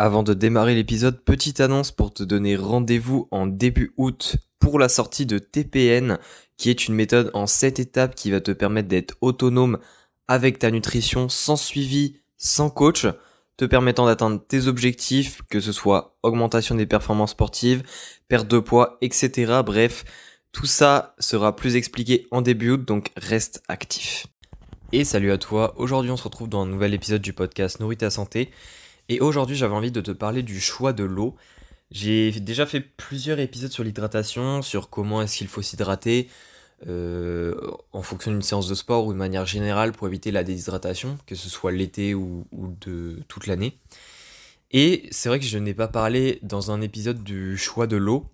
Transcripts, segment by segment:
Avant de démarrer l'épisode, petite annonce pour te donner rendez-vous en début août pour la sortie de TPN, qui est une méthode en 7 étapes qui va te permettre d'être autonome avec ta nutrition, sans suivi, sans coach, te permettant d'atteindre tes objectifs, que ce soit augmentation des performances sportives, perte de poids, etc. Bref, tout ça sera plus expliqué en début août, donc reste actif. Et salut à toi, aujourd'hui on se retrouve dans un nouvel épisode du podcast Nourris ta santé. Et aujourd'hui, j'avais envie de te parler du choix de l'eau. J'ai déjà fait plusieurs épisodes sur l'hydratation, sur comment est-ce qu'il faut s'hydrater en fonction d'une séance de sport ou de manière générale pour éviter la déshydratation, que ce soit l'été ou de toute l'année. Et c'est vrai que je n'ai pas parlé dans un épisode du choix de l'eau,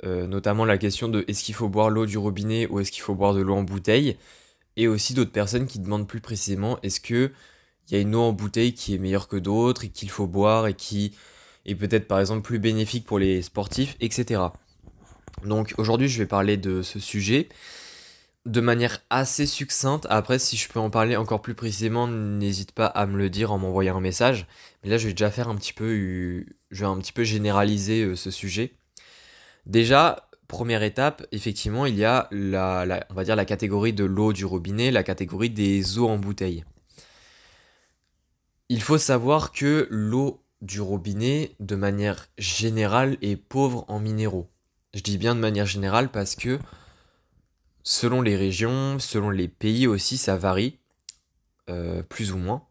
notamment la question de est-ce qu'il faut boire l'eau du robinet ou est-ce qu'il faut boire de l'eau en bouteille, et aussi d'autres personnes qui demandent plus précisément est-ce que il y a une eau en bouteille qui est meilleure que d'autres et qu'il faut boire et qui est peut-être par exemple plus bénéfique pour les sportifs, etc. Donc aujourd'hui je vais parler de ce sujet de manière assez succincte. Après si je peux en parler encore plus précisément, n'hésite pas à me le dire en m'envoyant un message. Mais là je vais déjà faire je vais un petit peu généraliser ce sujet. Déjà, première étape, effectivement il y a on va dire la catégorie de l'eau du robinet, la catégorie des eaux en bouteille. Il faut savoir que l'eau du robinet, de manière générale, est pauvre en minéraux. Je dis bien de manière générale parce que selon les régions, selon les pays aussi, ça varie, plus ou moins.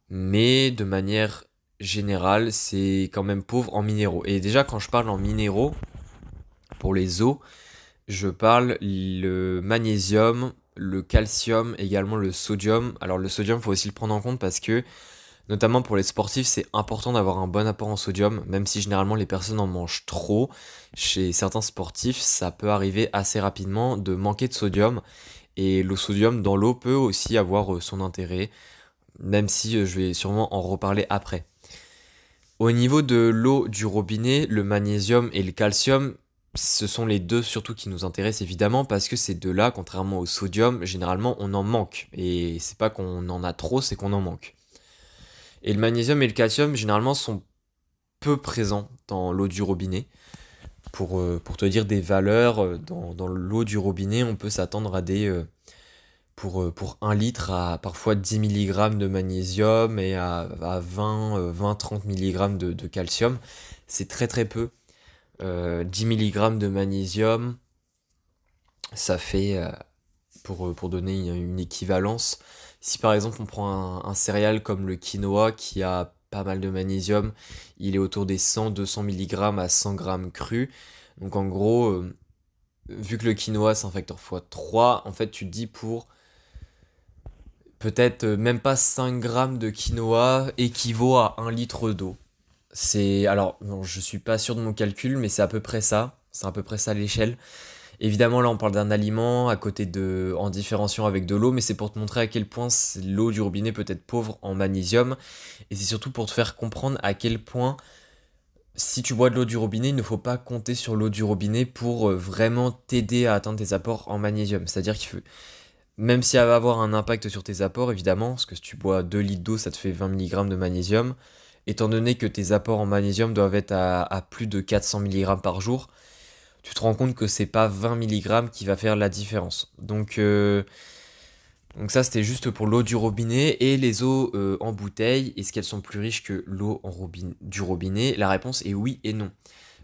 Mais de manière générale, c'est quand même pauvre en minéraux. Et déjà, quand je parle en minéraux, pour les eaux, je parle le magnésium, le calcium, également le sodium. Alors le sodium, il faut aussi le prendre en compte parce que notamment pour les sportifs, c'est important d'avoir un bon apport en sodium, même si généralement les personnes en mangent trop. Chez certains sportifs, ça peut arriver assez rapidement de manquer de sodium. Et le sodium dans l'eau peut aussi avoir son intérêt, même si je vais sûrement en reparler après. Au niveau de l'eau du robinet, le magnésium et le calcium, ce sont les deux surtout qui nous intéressent évidemment parce que ces deux-là, contrairement au sodium, généralement on en manque. Et c'est pas qu'on en a trop, c'est qu'on en manque. Et le magnésium et le calcium, généralement, sont peu présents dans l'eau du robinet. Pour te dire des valeurs, dans l'eau du robinet, on peut s'attendre à pour 1 litre, à parfois 10 mg de magnésium et à 20-30 mg de calcium. C'est très très peu. 10 mg de magnésium, ça fait, pour donner une équivalence, si par exemple on prend un céréale comme le quinoa qui a pas mal de magnésium, il est autour des 100-200 mg à 100 g cru. Donc en gros, vu que le quinoa c'est un facteur x3, en fait tu te dis pour peut-être même pas 5 grammes de quinoa équivaut à 1 litre d'eau. Alors, non, je suis pas sûr de mon calcul, mais c'est à peu près ça. C'est à peu près ça l'échelle. Évidemment, là, on parle d'un aliment en différenciant avec de l'eau, mais c'est pour te montrer à quel point l'eau du robinet peut être pauvre en magnésium. Et c'est surtout pour te faire comprendre à quel point, si tu bois de l'eau du robinet, il ne faut pas compter sur l'eau du robinet pour vraiment t'aider à atteindre tes apports en magnésium. C'est-à-dire même si elle va avoir un impact sur tes apports, évidemment, parce que si tu bois 2 litres d'eau, ça te fait 20 mg de magnésium. Étant donné que tes apports en magnésium doivent être à plus de 400 mg par jour, tu te rends compte que c'est pas 20 mg qui va faire la différence. Donc ça, c'était juste pour l'eau du robinet et les eaux en bouteille. Est-ce qu'elles sont plus riches que l'eau du robinet? La réponse est oui et non.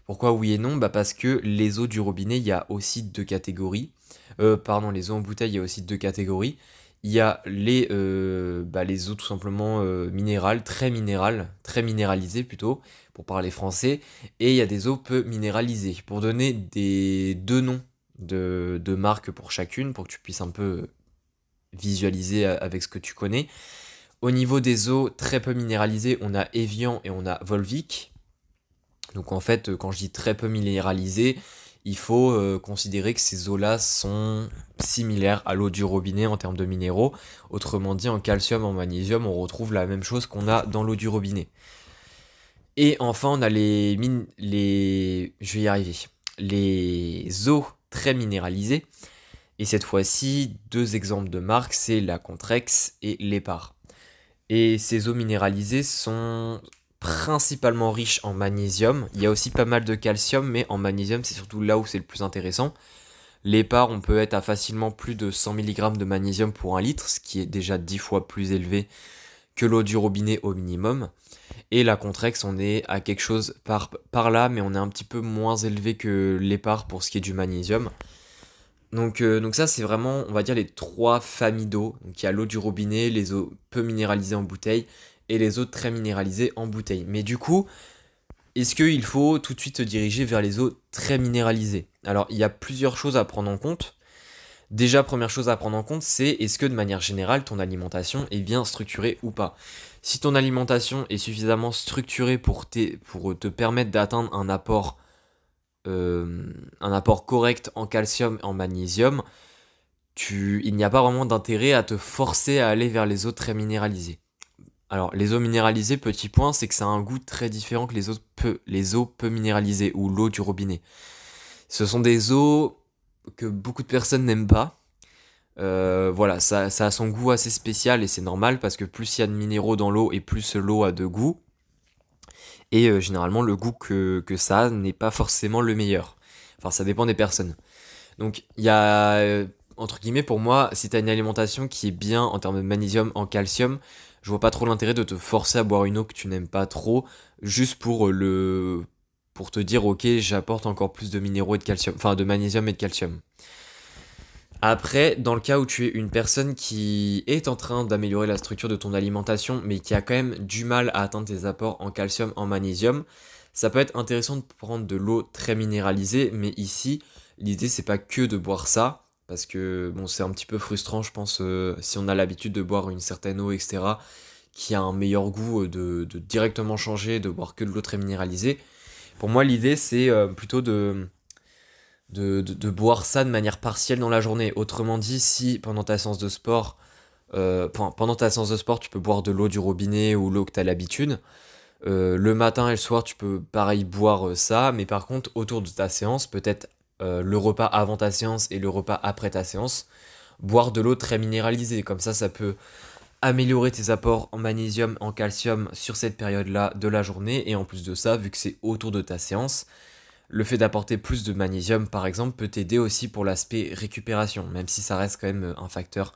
Pourquoi oui et non? Parce que les eaux du robinet, il y a aussi deux catégories. Les eaux en bouteille, il y a aussi deux catégories. Il y a les eaux tout simplement minérales, très minéralisées plutôt, pour parler français. Et il y a des eaux peu minéralisées. Pour donner deux noms de marques pour chacune, pour que tu puisses un peu visualiser avec ce que tu connais. Au niveau des eaux très peu minéralisées, on a Evian et on a Volvic. Donc en fait, quand je dis très peu minéralisées, il faut considérer que ces eaux-là sont similaires à l'eau du robinet en termes de minéraux. Autrement dit, en calcium, en magnésium, on retrouve la même chose qu'on a dans l'eau du robinet. Et enfin, on a je vais y arriver. Les eaux très minéralisées. Et cette fois-ci, deux exemples de marques, c'est la Contrex et l'Epar. Et ces eaux minéralisées sont principalement riche en magnésium. Il y a aussi pas mal de calcium, mais en magnésium, c'est surtout là où c'est le plus intéressant. L'épar, on peut être à facilement plus de 100 mg de magnésium pour 1 litre, ce qui est déjà 10 fois plus élevé que l'eau du robinet au minimum. Et la Contrex, on est à quelque chose par là, mais on est un petit peu moins élevé que l'épar pour ce qui est du magnésium. Donc ça, c'est vraiment, on va dire, les 3 familles d'eau. Donc il y a l'eau du robinet, les eaux peu minéralisées en bouteille, et les eaux très minéralisées en bouteille. Mais du coup, est-ce qu'il faut tout de suite se diriger vers les eaux très minéralisées? Alors, il y a plusieurs choses à prendre en compte. Déjà, première chose à prendre en compte, c'est est-ce que de manière générale, ton alimentation est bien structurée ou pas. Si ton alimentation est suffisamment structurée pour te permettre d'atteindre un apport correct en calcium et en magnésium, il n'y a pas vraiment d'intérêt à te forcer à aller vers les eaux très minéralisées. Alors, les eaux minéralisées, petit point, c'est que ça a un goût très différent que les eaux peu minéralisées ou l'eau du robinet. Ce sont des eaux que beaucoup de personnes n'aiment pas. Voilà, ça a son goût assez spécial et c'est normal parce que plus il y a de minéraux dans l'eau et plus l'eau a de goût. Et généralement, le goût que ça a n'est pas forcément le meilleur. Enfin, ça dépend des personnes. Donc, il y a, entre guillemets, pour moi, si tu as une alimentation qui est bien en termes de magnésium, en calcium, je vois pas trop l'intérêt de te forcer à boire une eau que tu n'aimes pas trop, juste pour te dire, ok, j'apporte encore plus de minéraux et de calcium, enfin de magnésium et de calcium. Après, dans le cas où tu es une personne qui est en train d'améliorer la structure de ton alimentation, mais qui a quand même du mal à atteindre tes apports en calcium, en magnésium, ça peut être intéressant de prendre de l'eau très minéralisée, mais ici, l'idée c'est pas que de boire ça, parce que bon, c'est un petit peu frustrant, je pense, si on a l'habitude de boire une certaine eau, etc., qui a un meilleur goût, de directement changer, de boire que de l'eau très minéralisée. Pour moi, l'idée c'est plutôt de boire ça de manière partielle dans la journée. Autrement dit, si pendant ta séance de sport, pendant ta séance de sport, tu peux boire de l'eau du robinet ou l'eau que tu as l'habitude. Le matin et le soir, tu peux pareil boire ça, mais par contre, autour de ta séance, peut-être le repas avant ta séance et le repas après ta séance, boire de l'eau très minéralisée. Comme ça peut améliorer tes apports en magnésium, en calcium sur cette période-là de la journée. Et en plus de ça, vu que c'est autour de ta séance, le fait d'apporter plus de magnésium, par exemple, peut t'aider aussi pour l'aspect récupération, même si ça reste quand même un facteur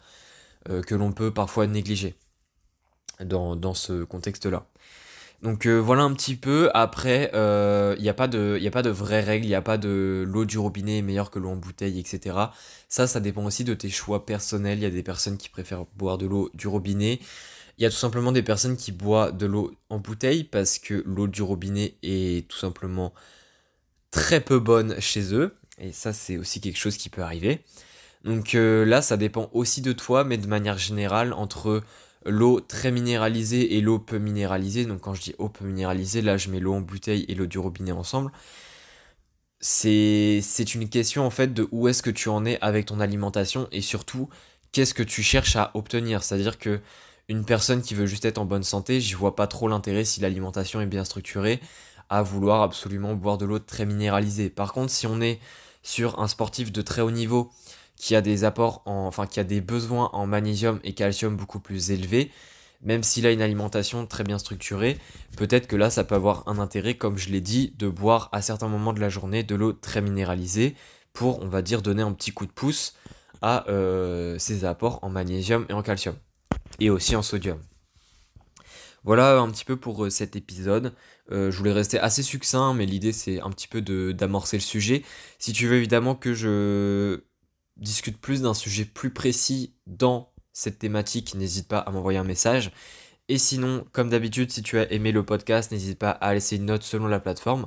que l'on peut parfois négliger dans ce contexte-là. Donc voilà un petit peu. Après, il n'y a pas de vraies règles, il n'y a pas de l'eau du robinet est meilleure que l'eau en bouteille, etc. Ça dépend aussi de tes choix personnels. Il y a des personnes qui préfèrent boire de l'eau du robinet. Il y a tout simplement des personnes qui boivent de l'eau en bouteille parce que l'eau du robinet est tout simplement très peu bonne chez eux. Et ça, c'est aussi quelque chose qui peut arriver. Donc là, ça dépend aussi de toi, mais de manière générale, entre l'eau très minéralisée et l'eau peu minéralisée, donc quand je dis eau peu minéralisée, là je mets l'eau en bouteille et l'eau du robinet ensemble, c'est une question en fait de où est-ce que tu en es avec ton alimentation et surtout qu'est-ce que tu cherches à obtenir. C'est-à-dire que une personne qui veut juste être en bonne santé, j'y vois pas trop l'intérêt si l'alimentation est bien structurée à vouloir absolument boire de l'eau très minéralisée. Par contre, si on est sur un sportif de très haut niveau qui a des qui a des besoins en magnésium et calcium beaucoup plus élevés, même s'il a une alimentation très bien structurée, peut-être que là ça peut avoir un intérêt, comme je l'ai dit, de boire à certains moments de la journée de l'eau très minéralisée pour, on va dire, donner un petit coup de pouce à ses apports en magnésium et en calcium, et aussi en sodium. Voilà un petit peu pour cet épisode. Je voulais rester assez succinct, mais l'idée c'est un petit peu d'amorcer le sujet. Si tu veux évidemment que je discute plus d'un sujet plus précis dans cette thématique, n'hésite pas à m'envoyer un message. Et sinon, comme d'habitude, si tu as aimé le podcast, n'hésite pas à laisser une note selon la plateforme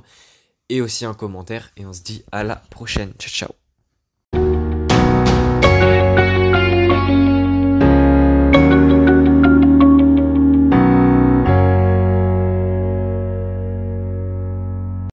et aussi un commentaire. Et on se dit à la prochaine. Ciao, ciao.